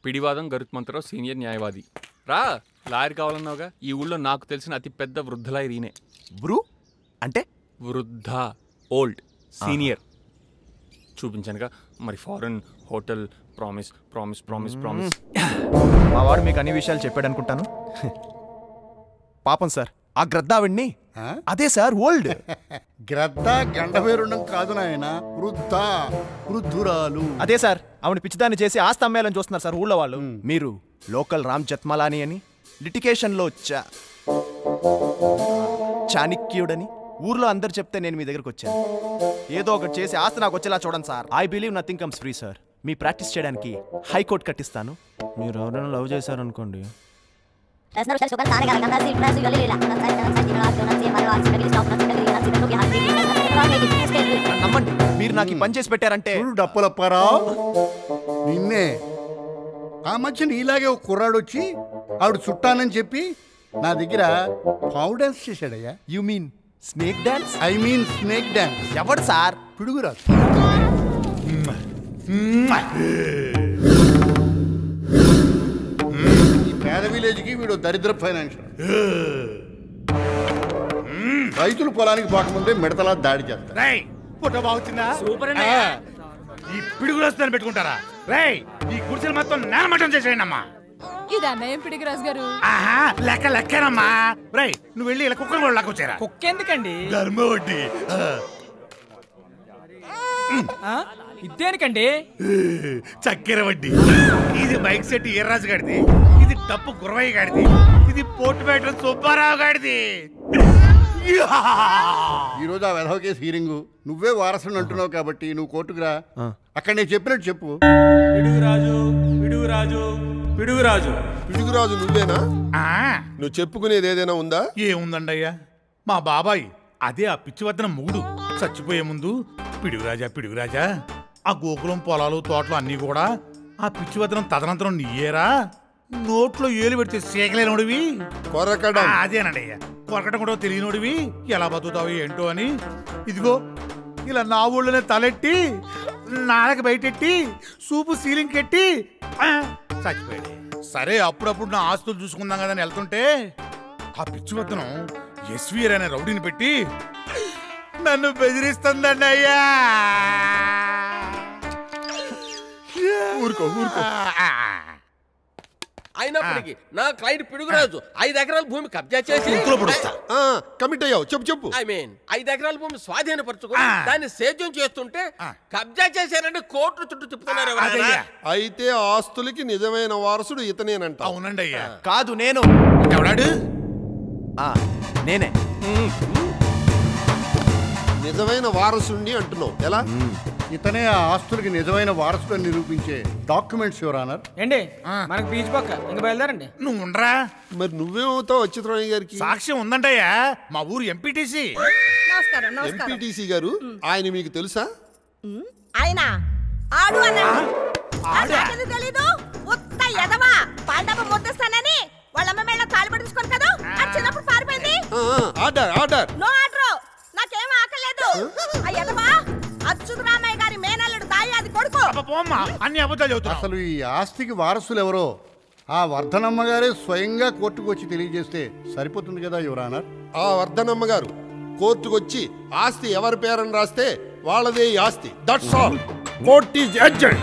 పిడివాదం గరుత్మంతరావు senior న్యాయవాది. రా, lawyer కావాలన్నావుగా. ఈ ఊళ్ళో నాకు తెలిసిన అతి పెద్ద వృద్ధ లాయర్ ఈయనే. అంటే వృద్ధ, ఓల్డ్, సీనియర్. చూపించానుగా మరి. Foreign, hotel, promise promise promise promise. మా వాడు మీకు అన్ని విషయాలు చెప్పాడు అనుకుంటాను. పాపం సార్, ఆ గ్రద్దావిడ్ని. అదే సార్, ఓల్డ్. గ్రద్ద గండవేరుండం కాదు నాయన, వృద్ధురాలు. అదే సార్, ఆవిడ పిచ్చిదాన్ని చేసి ఆస్తి అమ్మేయాలని చూస్తున్నారు సార్ ఊళ్ళో వాళ్ళు. మీరు లోకల్ రామ్ జత్మలాని అని, లిటికేషన్లో చాణక్యుడని ఊర్లో అందరు చెప్తే నేను మీ దగ్గరకు వచ్చాను. ఏదో ఒకటి చేసి ఆస్తి నాకు వచ్చేలా చూడండి sir. I believe nothing comes free sir. Me practice చేయడానికి హైకోర్టు కట్టిస్తాను. మీరు ఎవరైనా లవ్ చేశారనుకోండి. నమ్మండి, మీరు నాకు ఈ పని చేసి పెట్టారంటే. డప్పులప్పారావు, నిన్నే. ఆ మధ్య నీలాగే ఒక కుర్రాడు వచ్చి ఆవిడ చుట్టానని చెప్పి నా దగ్గర పావు డాన్స్ చేశాడయ్యా. You mean snake dance? I mean snake dance. ఎవడు సార్? పిడుగురాజు. ఈ పేద విలేజ్ కి వీడు దరిద్ర ఫైనాన్షియల్. రైతులు పొలానికి పోకముందే మిడతలా దాడి చేస్తారు. ఈ పిడుగురాజు పెట్టుకుంటారా? రేయ్, ఈ గుడిసెలు మొత్తం నేలమట్టం చేసేయండి అమ్మా. ఇదన్నయ్యం పిడిగిరాజు గారు. లెక్కనమ్మా. రేయ్, నువ్వు వెళ్ళి ఇలా కుక్కను కూడా లాక్కొచ్చారా? కుక్క ఎందుకండి? ధర్మవడ్డీ. ఇదేనికండి? చక్కెర వడ్డీ. ఇది బైక్ సెట్ ఈర్రాజు గాడిది, ఇది టప్పు గురవయ్య గాడిది, ఇది పోర్టు పేట సుబ్బారావు గాడిది. ఈ రోజు ఆ వెధవ కేసు హీరింగ్. నువ్వే వారసుని అంటున్నావు కాబట్టి నువ్వు కోర్టుకు రా. అక్కడ నేను చెప్పినట్టు చెప్పు. పిడుగురాజు, పిడుగురాజు, పిడుగురాజు. పిడుగురాజు నువ్వేనా? నువ్వు చెప్పుకునేది ఏదైనా ఉందా? ఏముందండి అయ్యా, మా బాబాయ్ అదే ఆ పిచ్చివద్దన మూడు చచ్చిపోయే ముందు పిడుగురాజా పిడుగురాజా, ఆ గోకులం పొలాలు తోటలు అన్నీ కూడా ఆ పిచ్చివద్దనం తదనంతరం నీయేరా, నోట్లో ఏలు పెడితే సేకలేనోడివి, కొరకడం. అదేనండి అయ్యా, కొరకడం కూడా తెలియనోడివి, ఎలా బతుకుతావు ఏంటో అని ఇదిగో ఇలా నా ఊళ్ళోనే తలెట్టి నాలకి బయటెట్టి సూపు సీలింగ్ కెట్టి చచ్చిపోయాడు. సరే, అప్పుడప్పుడు నా ఆస్తులు చూసుకుందాం కదా అని వెళ్తుంటే ఆ పిచ్చివద్దనం ఎస్వీఆర్ అనే రౌడీని పెట్టి నన్ను బెదిరిస్తుందండి అయ్యా. ఊరుకో ఊరుకో. అయినప్పటికీ నా క్లయింట్ పిడుగురాజు 5 ఎకరాల భూమి కబ్జా చేసి కమిట్ అయ్యావు. చెప్పు చెప్పు. ఐ మీన్ 5 ఎకరాల భూమి స్వాధీనపరచుకుని దాన్ని సేద్యం చేస్తుంటే కబ్జా చేశారంటే కోర్టు చుట్టూ తిప్పుతున్నారు. అయితే ఆస్తులకి నిజమైన వారసుడు ఇతనేనంట. అవునండి అయ్యా. కాదు, నేను. ఎవడాడు? నేనే నిజమైన వారసుడిని అంటున్నావు. ఎలా? ఇతనే ఆ ఆస్తులకి నిజమైన వారసుడు నిరూపించే డాక్యుమెంట్స్ యువర్ ఆనర్. ఏంటి మనకు బీచ్ పక్క ఇంకా బయలుదేరండి. నువ్వు ఉండరా. మరి నువ్వేమవుతావు అచ్యుతరాణి గారికి? సాక్ష్యం ఉందంటయ్యా, మా ఊరు ఎంపీటీసీ. ఎంపీటీసీ గారు, ఆయన మీకు తెలుసా? ఆయన ఆడు అన్నాడు. తెలీదు, ఉత్త ఎదవా. పాండవ ముద్దస్తానని వాళ్ళమ్మ మేళ తాళి పట్టుకొని కదా అది చిన్నప్పుడు పారిపోయింది. Order order. నో ఆర్డర్, నాకేం ఆకలేదు. ఆ ఎదవా అచ్యుతరామయ్య గారి మేనల్లుడు దాయాది కొడుకు. అన్ని అబద్ధాలు చెబుతావు. అసలు ఈ ఆస్తికి వారసులు ఎవరో ఆ వర్ధనమ్మ గారే స్వయంగా కోర్టుకు వచ్చి తెలియజేస్తే సరిపోతుంది కదా యువర్ ఆనర్. ఆ వర్ధనమ్మ గారు కోర్టుకు వచ్చి ఆస్తి ఎవరి పేరని రాస్తే వాళ్ళదే ఈ ఆస్తి. That's all. Court is adjourn.